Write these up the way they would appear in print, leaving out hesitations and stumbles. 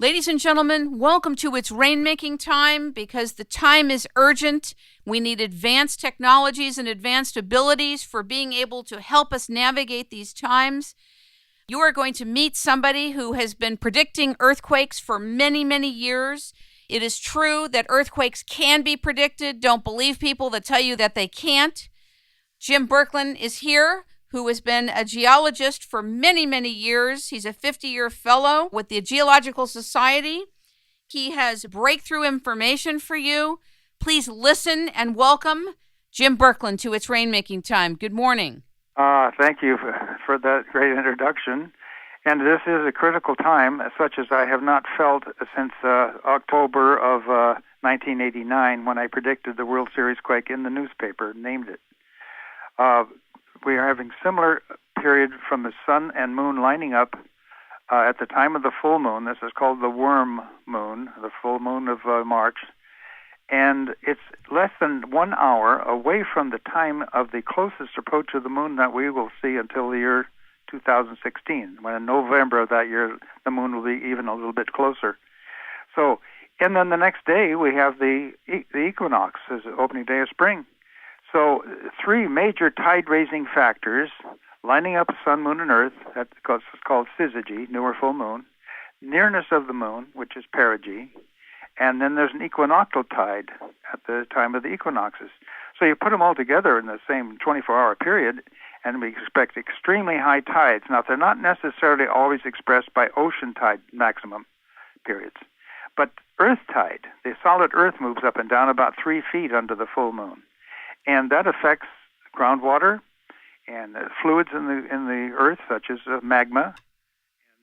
Ladies and gentlemen, welcome to It's Rainmaking time, because the time is urgent. We need advanced technologies and advanced abilities for being able to help us navigate these times. You are going to meet somebody who has been predicting earthquakes for many, many years. It is true that earthquakes can be predicted. Don't believe people that tell you that they can't. Jim Berkland is here, who has been a geologist for many, many years. He's a 50-year fellow with the Geological Survey. He has breakthrough information for you. Please listen and welcome Jim Berkland to It's Rainmaking time. Good morning. Thank you for that great introduction. And this is a critical time, such as I have not felt since October of 1989, when I predicted the World Series quake in the newspaper, named it. We are having similar period from the sun and moon lining up at the time of the full moon. This is called the worm moon, the full moon of March. And it's less than 1 hour away from the time of the closest approach of the moon that we will see until the year 2016, when in November of that year, the moon will be even a little bit closer. So, and then the next day, we have the equinox, as the opening day of spring. So, three major tide-raising factors lining up the sun, moon, and earth, that's called syzygy, new or full moon, nearness of the moon, which is perigee, and then there's an equinoctial tide at the time of the equinoxes. So you put them all together in the same 24-hour period, and we expect extremely high tides. Now, they're not necessarily always expressed by ocean tide maximum periods, but earth tide, the solid earth moves up and down about 3 feet under the full moon. And that affects groundwater and fluids in the earth, such as magma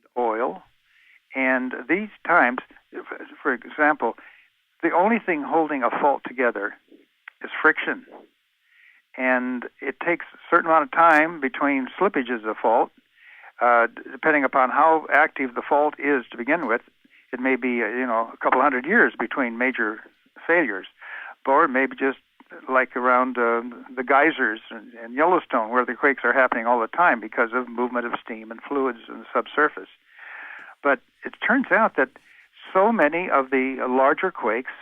and oil. And these times, for example, the only thing holding a fault together is friction. And it takes a certain amount of time between slippages of fault, depending upon how active the fault is to begin with. It may be, a couple hundred years between major failures, or maybe just like around the geysers and Yellowstone, where the quakes are happening all the time because of movement of steam and fluids in the subsurface. But it turns out that so many of the larger quakes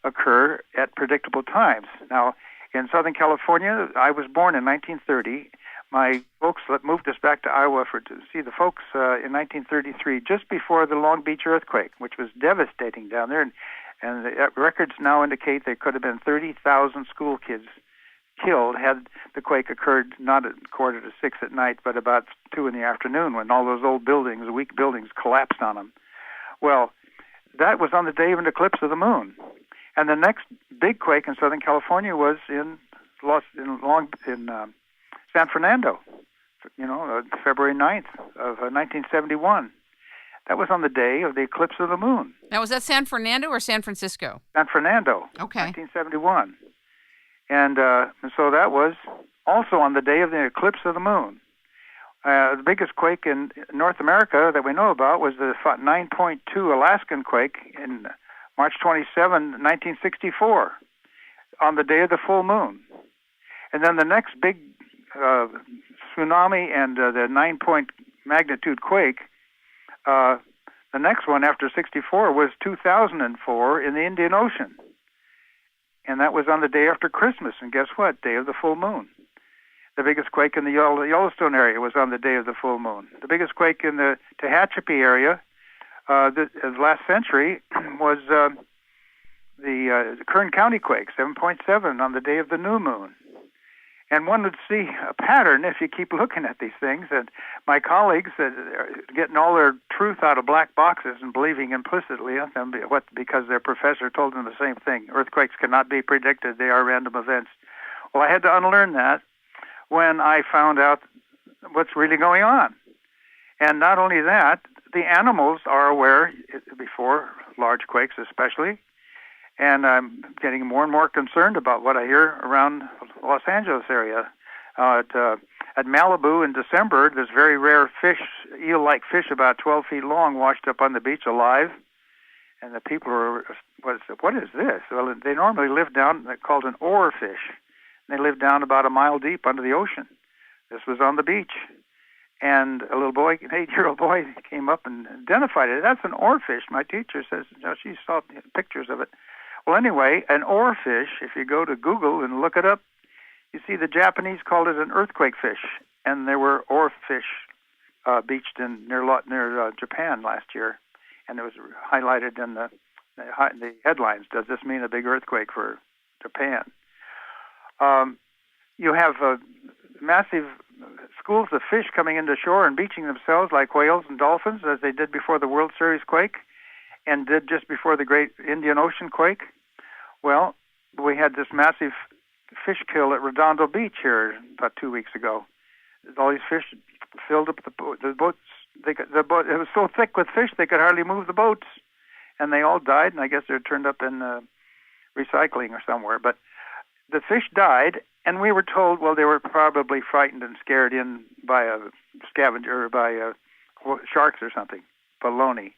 occur at predictable times. Now, in Southern California, I was born in 1930. My folks moved us back to Iowa to see the folks in 1933, just before the Long Beach earthquake, which was devastating down there. And the records now indicate there could have been 30,000 school kids killed had the quake occurred not at 5:45 at night, but about 2 in the afternoon, when all those old buildings, weak buildings, collapsed on them. Well, that was on the day of an eclipse of the moon. And the next big quake in Southern California was in San Fernando, February 9th of 1971. That was on the day of the eclipse of the moon. Now, was that San Fernando or San Francisco? San Fernando, okay. 1971. And so that was also on the day of the eclipse of the moon. The biggest quake in North America that we know about was the 9.2 Alaskan quake in March 27, 1964, on the day of the full moon. And then the next big tsunami and the 9-point magnitude quake, the next one after 64 was 2004 in the Indian Ocean. And that was on the day after Christmas. And guess what? Day of the full moon. The biggest quake in the Yellowstone area was on the day of the full moon. The biggest quake in the Tehachapi area last century was the Kern County quake, 7.7 on the day of the new moon. And one would see a pattern if you keep looking at these things. And my colleagues are getting all their truth out of black boxes and believing implicitly in them because their professor told them the same thing. Earthquakes cannot be predicted. They are random events. Well, I had to unlearn that when I found out what's really going on. And not only that, the animals are aware before large quakes especially. And I'm getting more and more concerned about what I hear around Los Angeles area. At Malibu in December, this very rare fish, eel-like fish about 12 feet long, washed up on the beach alive. And the people were, what is this? Well, they normally live down, they're called an oarfish. They live down about a mile deep under the ocean. This was on the beach. And a little boy, an 8-year-old boy, came up and identified it. That's an oarfish. My teacher says, she saw pictures of it. Well, anyway, an oarfish, if you go to Google and look it up, you see the Japanese called it an earthquake fish. And there were oarfish beached near Japan last year. And it was highlighted in the headlines. Does this mean a big earthquake for Japan? You have massive schools of fish coming into shore and beaching themselves like whales and dolphins, as they did before the World Series quake and did just before the Great Indian Ocean quake. Well, we had this massive fish kill at Redondo Beach here about 2 weeks ago. All these fish filled up the boats. It was so thick with fish they could hardly move the boats, and they all died. And I guess they're turned up in recycling or somewhere. But the fish died, and we were told, well, they were probably frightened and scared in by a scavenger or by sharks or something. Baloney.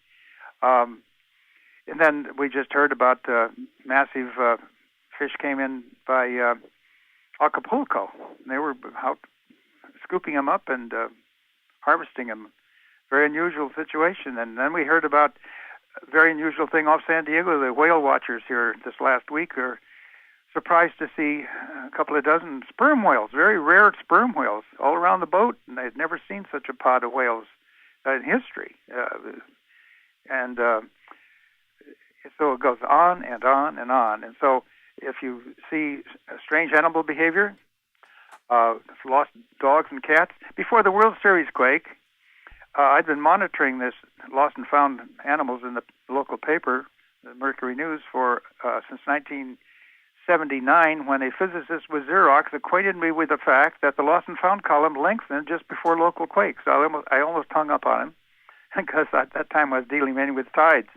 And then we just heard about massive fish came in by Acapulco. They were out scooping them up and harvesting them. Very unusual situation. And then we heard about a very unusual thing off San Diego. The whale watchers here this last week are surprised to see a couple of dozen sperm whales, very rare sperm whales, all around the boat. And they'd never seen such a pod of whales in history. So it goes on and on and on. And so if you see strange animal behavior, lost dogs and cats, before the World Series quake, I'd been monitoring this lost and found animals in the local paper, the Mercury News, since 1979, when a physicist with Xerox acquainted me with the fact that the lost and found column lengthened just before local quakes. I almost hung up on him because at that time I was dealing mainly with tides.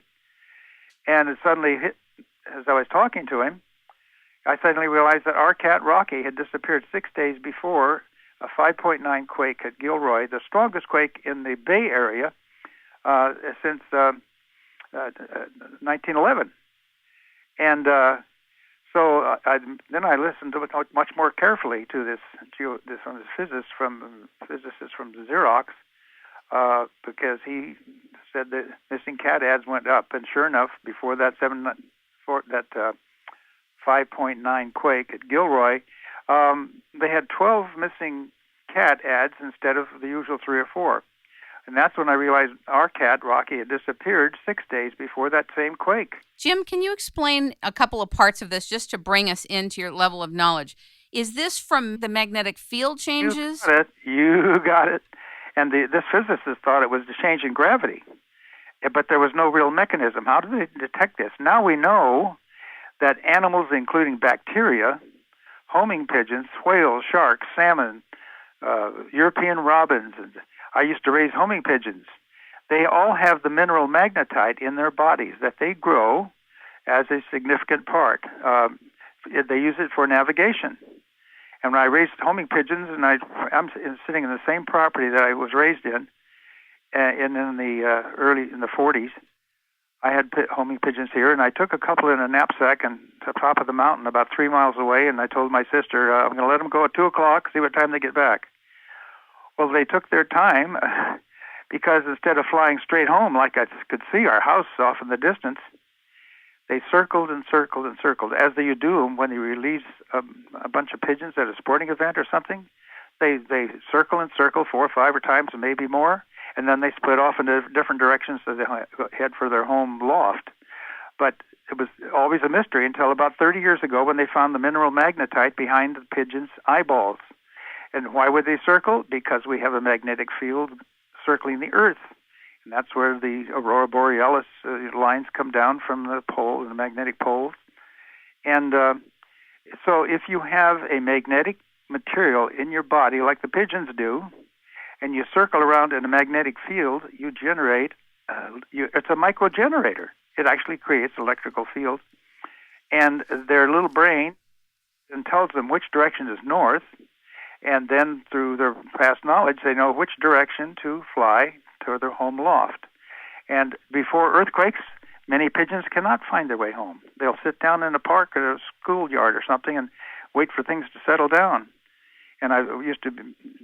And it suddenly hit, as I was talking to him, I suddenly realized that our cat Rocky had disappeared 6 days before a 5.9 quake at Gilroy, the strongest quake in the Bay Area since 1911. And then I listened to it much more carefully to this physicist from Xerox because he said that missing cat ads went up, and sure enough, before that 5.9 quake at Gilroy, they had 12 missing cat ads instead of the usual 3 or 4. And that's when I realized our cat, Rocky, had disappeared 6 days before that same quake. Jim, can you explain a couple of parts of this just to bring us into your level of knowledge? Is this from the magnetic field changes? You got it. And this physicist thought it was the change in gravity. But there was no real mechanism. How do they detect this? Now we know that animals, including bacteria, homing pigeons, whales, sharks, salmon, European robins, and I used to raise homing pigeons. They all have the mineral magnetite in their bodies that they grow as a significant part. They use it for navigation. And when I raised homing pigeons, and I'm sitting in the same property that I was raised in the 40s, I had homing pigeons here, and I took a couple in a knapsack and to the top of the mountain about 3 miles away, and I told my sister, I'm going to let them go at 2 o'clock, see what time they get back. Well, they took their time because instead of flying straight home like I could see our house off in the distance, they circled and circled and circled, as you do when you release a bunch of pigeons at a sporting event or something. They circle and circle 4 or 5 times, and maybe more, and then they split off in different directions so they head for their home loft. But it was always a mystery until about 30 years ago when they found the mineral magnetite behind the pigeons' eyeballs. And why would they circle? Because we have a magnetic field circling the Earth. And that's where the aurora borealis lines come down from the pole, the magnetic poles. And so if you have a magnetic material in your body like the pigeons do, and you circle around in a magnetic field, you generate, it's a microgenerator. It actually creates electrical fields. And their little brain tells them which direction is north, and then through their past knowledge, they know which direction to fly to their home loft. And before earthquakes, many pigeons cannot find their way home. They'll sit down in a park or a schoolyard or something and wait for things to settle down. And I used to